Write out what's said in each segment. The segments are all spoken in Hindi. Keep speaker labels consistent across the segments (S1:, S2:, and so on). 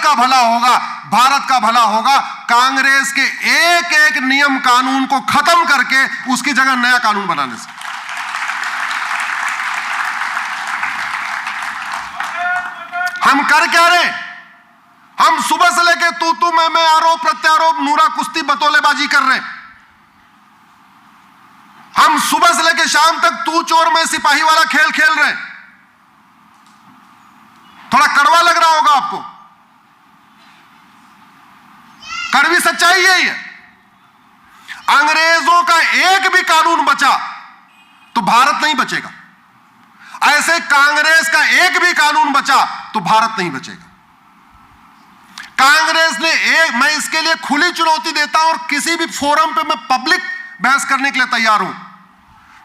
S1: का भला होगा, भारत का भला होगा कांग्रेस के एक एक नियम कानून को खत्म करके उसकी जगह नया कानून बनाने से। हम कर क्या रहे? हम सुबह से लेके तू मैं आरोप प्रत्यारोप नूरा कुश्ती बतौलेबाजी कर रहे हैं। हम सुबह से लेके शाम तक तू चोर मैं सिपाही वाला खेल खेल रहे हैं। थोड़ा कड़वा लग रहा होगा आपको, कड़वी सच्चाई यही है। अंग्रेजों का एक भी कानून बचा तो भारत नहीं बचेगा, ऐसे कांग्रेस का एक भी कानून बचा तो भारत नहीं बचेगा। कांग्रेस ने मैं इसके लिए खुली चुनौती देता हूं और किसी भी फोरम पे मैं पब्लिक बहस करने के लिए तैयार हूं।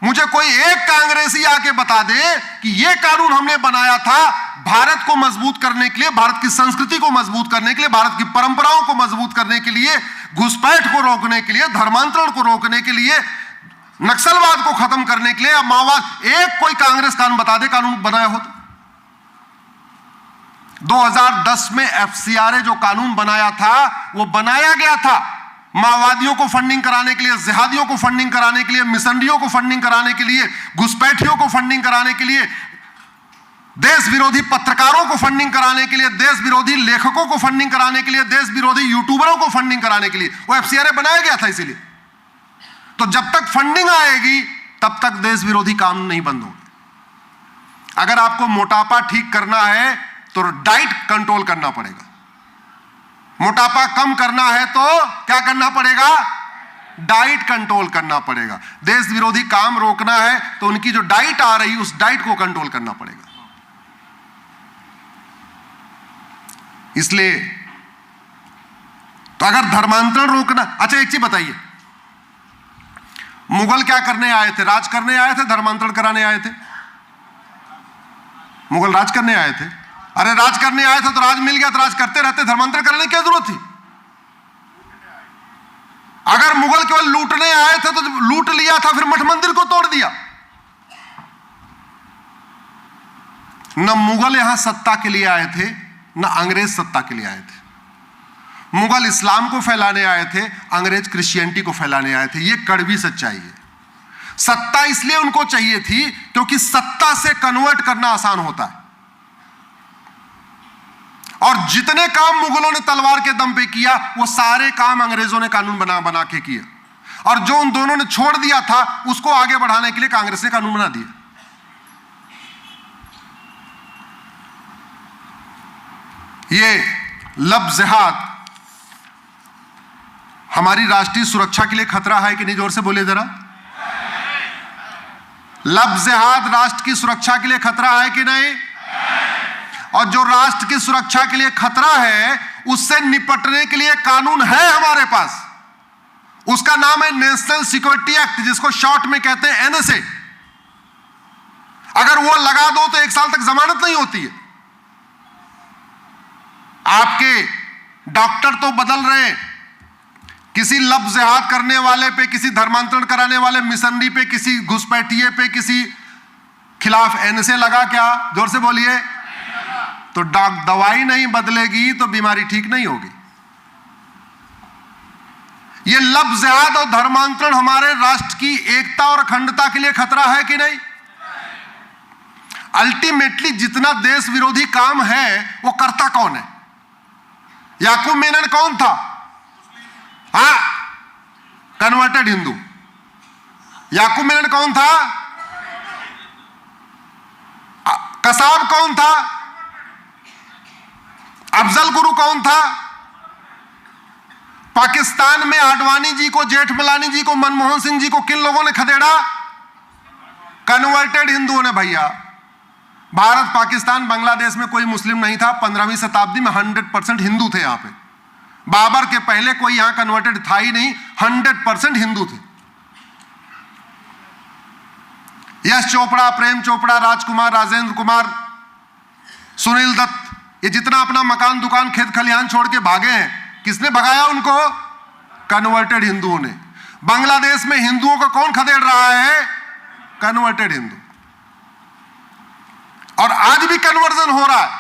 S1: मुझे कोई एक कांग्रेसी आके बता दे कि यह कानून हमने बनाया था भारत को मजबूत करने के लिए, भारत की संस्कृति को मजबूत करने के लिए, भारत की परंपराओं को मजबूत करने के लिए, घुसपैठ को रोकने के लिए, धर्मांतरण को रोकने के लिए, नक्सलवाद को खत्म करने के लिए या माओवाद, एक कोई कांग्रेस कानून बता दे कानून बनाया हो तो। 2010 में एफसीआरए जो कानून बनाया था वो बनाया गया था माओवादियों को फंडिंग कराने के लिए, जिहादियों को फंडिंग कराने के लिए, मिशनरियों को फंडिंग कराने के लिए, घुसपैठियों को फंडिंग कराने के लिए, देश विरोधी पत्रकारों को फंडिंग कराने के लिए, देश विरोधी लेखकों को फंडिंग कराने के लिए, देश विरोधी यूट्यूबरों को फंडिंग कराने के लिए वो एफसीआरए बनाया गया था। इसीलिए तो जब तक फंडिंग आएगी तब तक देश विरोधी कानून नहीं बंद होंगे। अगर आपको मोटापा ठीक करना है तो डाइट कंट्रोल करना पड़ेगा, मोटापा कम करना है तो क्या करना पड़ेगा? डाइट कंट्रोल करना पड़ेगा। देश विरोधी काम रोकना है तो उनकी जो डाइट आ रही उस डाइट को कंट्रोल करना पड़ेगा। इसलिए तो अगर धर्मांतरण रोकना, अच्छा एक चीज बताइए, मुगल क्या करने आए थे? राज करने आए थे, धर्मांतरण कराने आए थे? मुगल राज करने आए थे। अरे राज करने आए थे तो राज मिल गया तो राज करते रहते, धर्मांतरण करने की क्या जरूरत थी? अगर मुगल केवल लूटने आए थे तो लूट लिया था, फिर मठ मंदिर को तोड़ दिया। न मुगल यहां सत्ता के लिए आए थे न अंग्रेज सत्ता के लिए आए थे। मुगल इस्लाम को फैलाने आए थे, अंग्रेज क्रिश्चियनिटी को फैलाने आए थे। यह कड़वी सच्चाई है। सत्ता इसलिए उनको चाहिए थी क्योंकि सत्ता से कन्वर्ट करना आसान होता है, और जितने काम मुगलों ने तलवार के दम पे किया वो सारे काम अंग्रेजों ने कानून बना बना के किया, और जो उन दोनों ने छोड़ दिया था उसको आगे बढ़ाने के लिए कांग्रेस ने कानून बना दिया। ये लब जिहाद हमारी राष्ट्रीय सुरक्षा के लिए खतरा है कि नहीं? जोर से बोलिए जरा। लब जिहाद राष्ट्र की सुरक्षा के लिए खतरा है कि नहीं? और जो राष्ट्र की सुरक्षा के लिए खतरा है उससे निपटने के लिए कानून है हमारे पास। उसका नाम है नेशनल सिक्योरिटी एक्ट, जिसको शॉर्ट में कहते हैं एनएसए। अगर वो लगा दो तो 1 साल तक जमानत नहीं होती है। आपके डॉक्टर तो बदल रहे हैं, किसी लब जिहाद करने वाले पे, किसी धर्मांतरण कराने वाले मिशनरी पे, किसी घुसपैठिए पे, किसी खिलाफ एनएसए लगा क्या? जोर से बोलिए। तो दवाई नहीं बदलेगी तो बीमारी ठीक नहीं होगी। यह लब जिहाद और धर्मांतरण हमारे राष्ट्र की एकता और अखंडता के लिए खतरा है कि नहीं? अल्टीमेटली जितना देश विरोधी काम है वो करता कौन है? याकूब मेनन कौन था? हाँ, कन्वर्टेड हिंदू। याकूब मेनन कौन था? कसाब कौन था? अफजल गुरु कौन था? पाकिस्तान में आडवाणी जी को, जेठमलानी जी को, मनमोहन सिंह जी को किन लोगों ने खदेड़ा? कन्वर्टेड हिंदुओं ने। भैया, भारत, पाकिस्तान, बांग्लादेश में कोई मुस्लिम नहीं था। 15वीं शताब्दी में 100% हिंदू थे यहां पे। बाबर के पहले कोई यहां कन्वर्टेड था ही नहीं, 100% हिंदू थे। यश चोपड़ा, प्रेम चोपड़ा, राजकुमार, राजेंद्र कुमार, सुनील दत्त, ये जितना अपना मकान, दुकान, खेत खलिहान छोड़ के भागे हैं, किसने भगाया उनको? कन्वर्टेड हिंदुओं ने। बांग्लादेश में हिंदुओं को कौन खदेड़ रहा है? कन्वर्टेड हिंदू। और आज भी कन्वर्जन हो रहा है।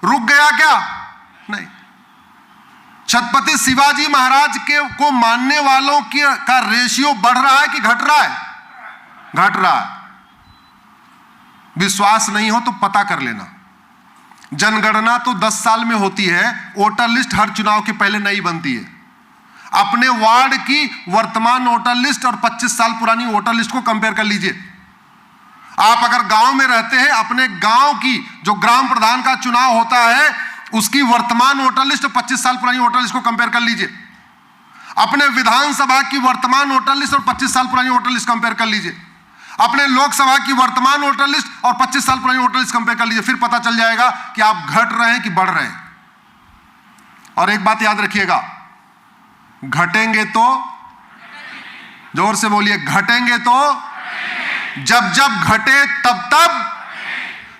S1: रुक गया क्या? नहीं। छत्रपति शिवाजी महाराज को मानने वालों का रेशियो बढ़ रहा है कि घट रहा है? घट रहा है। विश्वास नहीं हो तो पता कर लेना। जनगणना तो 10 साल में होती है, वोटर लिस्ट हर चुनाव के पहले नई बनती है। अपने वार्ड की वर्तमान वोटर लिस्ट और 25 साल पुरानी वोटर लिस्ट को कंपेयर कर लीजिए। आप अगर गांव में रहते हैं, अपने गांव की जो ग्राम प्रधान का चुनाव होता है उसकी वर्तमान वोटर लिस्ट और 25 साल पुरानी वोटर लिस्ट को कंपेयर कर लीजिए। अपने विधानसभा की वर्तमान वोटर लिस्ट और 25 साल पुरानी वोटर लिस्ट कंपेयर कर लीजिए। अपने लोकसभा की वर्तमान वोटर लिस्ट और 25 साल पुरानी वोटर लिस्ट कंपेयर कर लीजिए। फिर पता चल जाएगा कि आप घट रहे हैं कि बढ़ रहे हैं। और एक बात याद रखिएगा, घटेंगे तो, जोर से बोलिए, घटेंगे तो, जब जब घटे तब तब,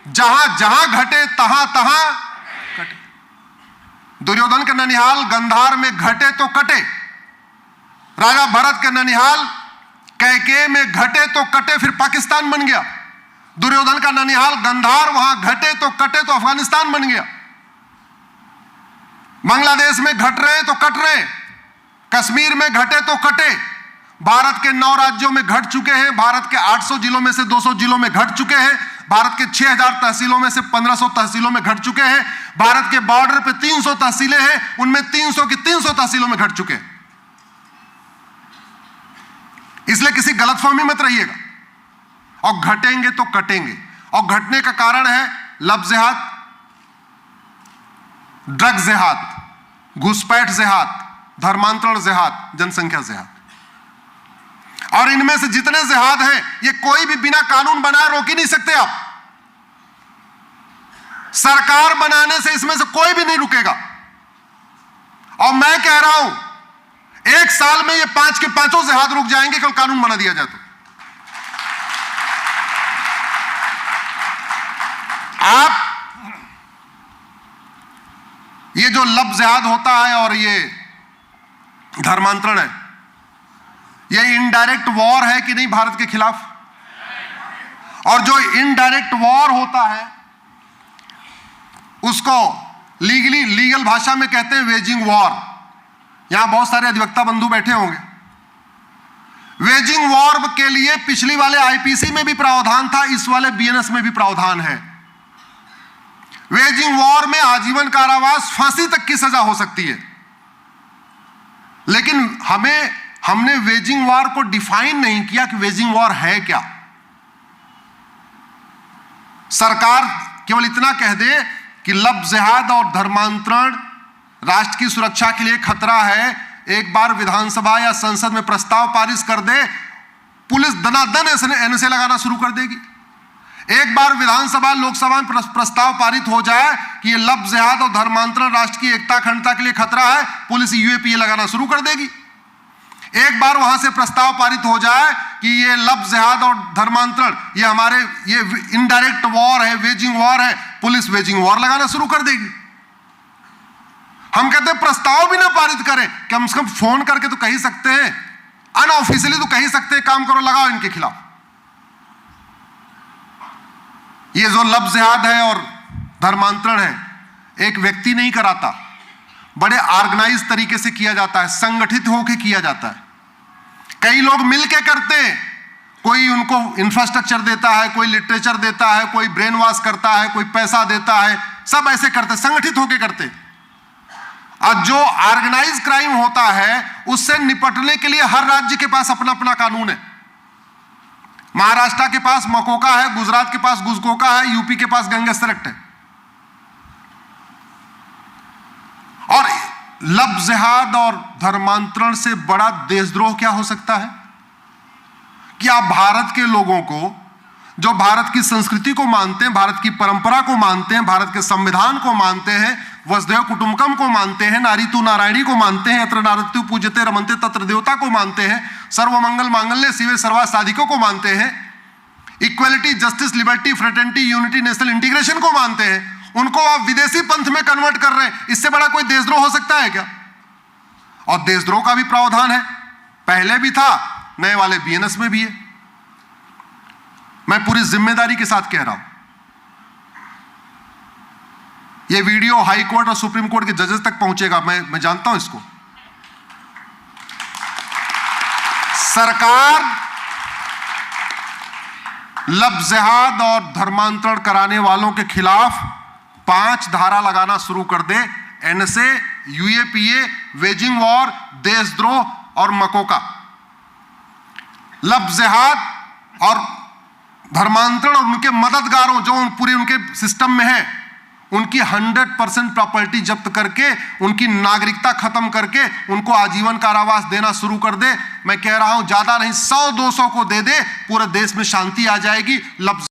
S1: जहां जहां घटे तहां तहां कटे। दुर्योधन के ननिहाल गंधार में घटे तो कटे, राजा भरत के ननिहाल कैकेयी में घटे तो कटे, फिर पाकिस्तान बन गया। दुर्योधन का ननिहाल गंधार, वहां घटे तो कटे तो अफगानिस्तान बन गया। बांग्लादेश में घट रहे हैं तो कट रहे, कश्मीर में घटे तो कटे। भारत के 9 राज्यों में घट चुके हैं, भारत के 800 जिलों में से 200 जिलों में घट चुके हैं, भारत के 6000 तहसीलों में से 1500 तहसीलों में घट चुके हैं, भारत के बॉर्डर पे 300 तहसीलें हैं, उनमें 300 की 300 तहसीलों में घट चुके हैं। इसलिए किसी गलतफहमी मत रहिएगा। और घटेंगे तो कटेंगे, और घटने का कारण है लब जिहाद, ड्रग जिहाद, घुसपैठ जिहाद, धर्मांतरण जिहाद, जनसंख्या जिहाद। और इनमें से जितने जिहाद हैं, ये कोई भी बिना कानून बनाए रोक ही नहीं सकते आप। सरकार बनाने से इसमें से कोई भी नहीं रुकेगा। और मैं कह रहा हूं, 1 साल में ये 5 के 5 जिहाद रुक जाएंगे, कल कानून बना दिया जाए तो। आप ये जो लब जिहाद होता है और ये धर्मांतरण है, ये इनडायरेक्ट वॉर है कि नहीं भारत के खिलाफ? और जो इनडायरेक्ट वॉर होता है उसको लीगल भाषा में कहते हैं वेजिंग वॉर। यहां बहुत सारे अधिवक्ता बंधु बैठे होंगे। वेजिंग वॉर के लिए पिछली वाले आईपीसी में भी प्रावधान था, इस वाले बीएनएस में भी प्रावधान है। वेजिंग वॉर में आजीवन कारावास, फांसी तक की सजा हो सकती है। लेकिन हमने वेजिंग वॉर को डिफाइन नहीं किया कि वेजिंग वॉर है क्या। सरकार केवल इतना कह दे कि लब जिहाद और धर्मांतरण राष्ट्र की सुरक्षा के लिए खतरा है, एक बार विधानसभा या संसद में प्रस्ताव पारित कर दे, पुलिस दनादन एनएसए लगाना शुरू कर देगी। एक बार विधानसभा लोकसभा में प्रस्ताव पारित हो जाए कि ये लब जिहाद और धर्मांतरण राष्ट्र की एकता अखंडता के लिए खतरा है, पुलिस यूएपीए लगाना शुरू कर देगी। एक बार वहां से प्रस्ताव पारित हो जाए कि ये लब जिहाद और धर्मांतरण ये इनडायरेक्ट वॉर है, वेजिंग वॉर है, पुलिस वेजिंग वॉर लगाना शुरू कर देगी। हम कहते हैं प्रस्ताव भी ना पारित करें, कम से कम फोन करके तो कह ही सकते हैं, अनऑफिशियली तो कह ही सकते हैं, काम करो, लगाओ इनके खिलाफ। ये जो लब जिहाद है और धर्मांतरण है, एक व्यक्ति नहीं कराता, बड़े ऑर्गेनाइज तरीके से किया जाता है, संगठित होकर किया जाता है। कई लोग मिलके करते हैं, कोई उनको इंफ्रास्ट्रक्चर देता है, कोई लिटरेचर देता है, कोई ब्रेन वॉश करता है, कोई पैसा देता है, सब ऐसे करते, संगठित होकर करते। और जो ऑर्गेनाइज क्राइम होता है उससे निपटने के लिए हर राज्य के पास अपना अपना कानून है। महाराष्ट्र के पास मकोका है, गुजरात के पास गुजकोका है, यूपी के पास गैंगस्टर एक्ट है। और लब जिहाद और धर्मांतरण से बड़ा देशद्रोह क्या हो सकता है कि आप भारत के लोगों को, जो भारत की संस्कृति को मानते हैं, भारत की परंपरा को मानते हैं, भारत के संविधान को मानते हैं, वसुधैव कुटुंबकम को मानते हैं, नारीतु नारायणी को मानते हैं, यत्र नारत्यु पूज्यते रमन्ते तत्र देवता को मानते हैं, सर्वमंगल मांगल्ये शिवे सर्वार्थ साधिकों को मानते हैं, equality, justice, liberty, fraternity, unity, national integration को मानते हैं, उनको आप विदेशी पंथ में कन्वर्ट कर रहे हैं। इससे बड़ा कोई देशद्रोह हो सकता है क्या? और देशद्रोह का भी प्रावधान है, पहले भी था, नए वाले बीएनएस में भी है। मैं पूरी जिम्मेदारी के साथ कह रहा हूं, ये वीडियो हाई कोर्ट और सुप्रीम कोर्ट के जजेस तक पहुंचेगा, मैं जानता हूं इसको। सरकार लफ्ज़ जिहाद और धर्मांतरण कराने वालों के खिलाफ 5 धारा लगाना शुरू कर दे, एनएसए, यूएपीए, वेजिंग वॉर, देशद्रोह और मकोका। लफ्ज़ जिहाद और धर्मांतरण और उनके मददगारों जो पूरे उनके सिस्टम में है, उनकी 100% प्रॉपर्टी जब्त करके, उनकी नागरिकता खत्म करके उनको आजीवन कारावास देना शुरू कर दे। मैं कह रहा हूं ज्यादा नहीं, 100-200 को दे दे, पूरे देश में शांति आ जाएगी। लफ्ज़